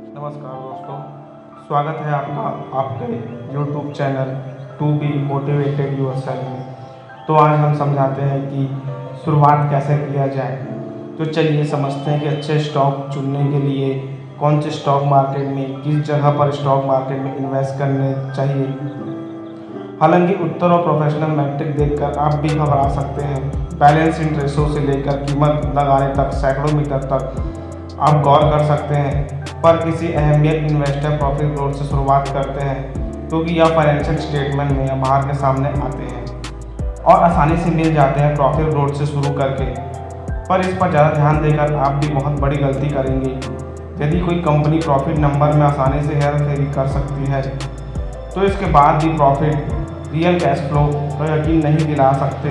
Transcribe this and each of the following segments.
नमस्कार दोस्तों, स्वागत है आपका आपके YouTube channel to be motivated yourself में। तो आज हम समझाते हैं कि शुरुआत कैसे किया जाए। तो चलिए समझते हैं कि अच्छे स्टॉक चुनने के लिए कौन से स्टॉक मार्केट में, किस जगह पर स्टॉक मार्केट में इन्वेस्ट करने चाहिए। हालांकि उत्तर और प्रोफेशनल मैट्रिक देखकर आप भी घबरा सकते हैं। बैलेंस इन रेशो से लेकर कीमत लगाने तक, सैकड़ों मीटर तक आप गौर कर सकते हैं, पर किसी अहमियत इन्वेस्टर प्रॉफिट ग्रोथ से शुरुआत करते हैं क्योंकि यह फाइनेंशियल स्टेटमेंट में या बाहर के सामने आते हैं और आसानी से मिल जाते हैं प्रॉफिट ग्रोथ से शुरू करके। पर इस पर ज़्यादा ध्यान देकर आप भी बहुत बड़ी गलती करेंगे। यदि कोई कंपनी प्रॉफिट नंबर में आसानी से हेर फेरी कर सकती है तो इसके बाद भी प्रॉफिट, रियल कैश फ्लो तो यकीन नहीं दिला सकते।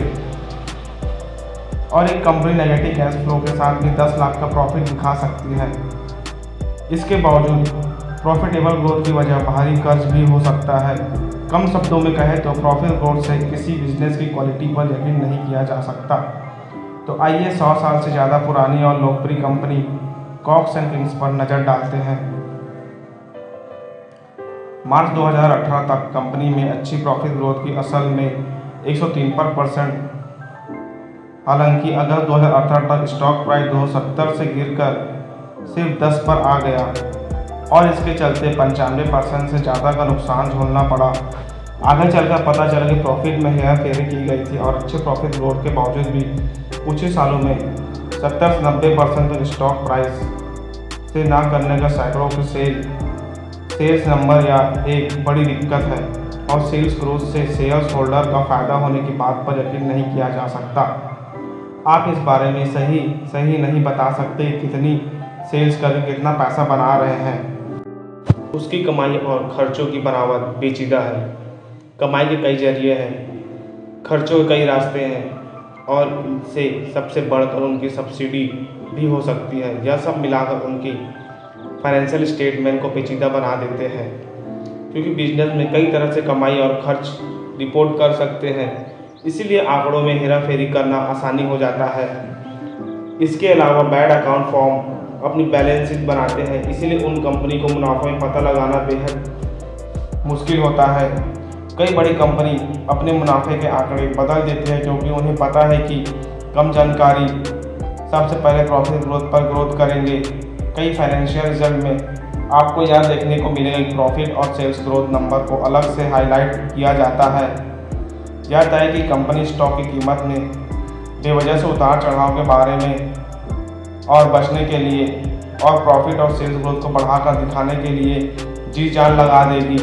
और एक कंपनी नेगेटिव कैश फ्लो के साथ भी 10 लाख का प्रॉफिट दिखा सकती है। इसके बावजूद प्रॉफिटेबल ग्रोथ की वजह बाहरी कर्ज भी हो सकता है। कम शब्दों में कहें तो प्रॉफिट ग्रोथ से किसी बिजनेस की क्वालिटी पर यकीन नहीं किया जा सकता। तो आइए 100 साल से ज़्यादा पुरानी और लोकप्रिय कंपनी कॉक्स एंड किंग्स पर नज़र डालते हैं। मार्च 2018 तक कंपनी में अच्छी प्रॉफिट ग्रोथ की असल में 103%। हालांकि अगस्त 2018 तक स्टॉक प्राइस 270 से गिरकर सिर्फ 10 पर आ गया और इसके चलते 95% से ज़्यादा का नुकसान झेलना पड़ा। आगे चलकर पता चला कि प्रॉफिट में हेरा फेरी की गई थी और अच्छे प्रॉफिट ग्रोथ के बावजूद भी कुछ ही सालों में 70 से 90% तक स्टॉक प्राइस से ना करने का सैकड़ों के सेल्स नंबर या एक बड़ी दिक्कत है। और सेल्स ग्रोथ से शेयर्स होल्डर का फ़ायदा होने की बात पर यकीन नहीं किया जा सकता। आप इस बारे में सही नहीं बता सकते कितनी सेल्स करके कितना पैसा बना रहे हैं। उसकी कमाई और खर्चों की बनावट पेचीदा है। कमाई के कई जरिए हैं, खर्चों के कई रास्ते हैं और इनसे सबसे बढ़कर उनकी सब्सिडी भी हो सकती है। यह सब मिलाकर उनकी फाइनेंशियल स्टेटमेंट को पेचीदा बना देते हैं, क्योंकि बिजनेस में कई तरह से कमाई और खर्च रिपोर्ट कर सकते हैं। इसीलिए आंकड़ों में हेरा फेरी करना आसानी हो जाता है। इसके अलावा बैड अकाउंट फॉर्म अपनी बैलेंस शीट बनाते हैं, इसीलिए उन कंपनी को मुनाफे में पता लगाना बेहद मुश्किल होता है। कई बड़ी कंपनी अपने मुनाफे के आंकड़े बदल देते हैं क्योंकि उन्हें पता है कि कम जानकारी सबसे पहले प्रॉफिट ग्रोथ पर ग्रोथ करेंगे। कई फाइनेंशियल रिजल्ट में आपको यह देखने को मिलेगा कि प्रॉफिट और सेल्स ग्रोथ नंबर को अलग से हाईलाइट किया जाता है। यह तय है कि कंपनी स्टॉक की कीमत में बेवजह से उतार चढ़ाव के बारे में और बचने के लिए और प्रॉफिट और सेल्स ग्रोथ को बढ़ाकर दिखाने के लिए जी जान लगा देगी।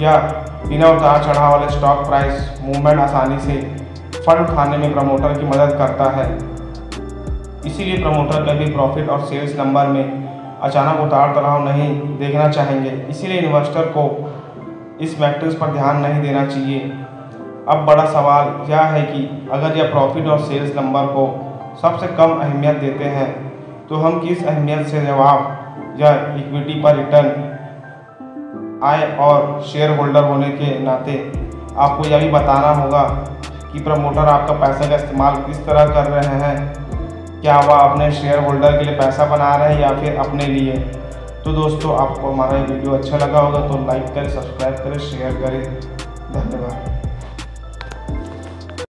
यह बिना उतार चढ़ाव वाले स्टॉक प्राइस मूवमेंट आसानी से फंड उठाने में प्रमोटर की मदद करता है। इसीलिए प्रमोटर कभी प्रॉफिट और सेल्स नंबर में अचानक उतार चढ़ाव नहीं देखना चाहेंगे। इसीलिए इन्वेस्टर को इस मैट्रिक्स पर ध्यान नहीं देना चाहिए। अब बड़ा सवाल यह है कि अगर यह प्रॉफिट और सेल्स नंबर को सबसे कम अहमियत देते हैं तो हम किस अहमियत से जवाब या इक्विटी पर रिटर्न, आय और शेयर होल्डर होने के नाते आपको यह भी बताना होगा कि प्रमोटर आपका पैसा का इस्तेमाल किस तरह कर रहे हैं। क्या वह अपने शेयर होल्डर के लिए पैसा बना रहे हैं या फिर अपने लिए। तो दोस्तों, आपको हमारा वीडियो अच्छा लगा होगा तो लाइक करें, सब्सक्राइब करें, शेयर करें। धन्यवाद।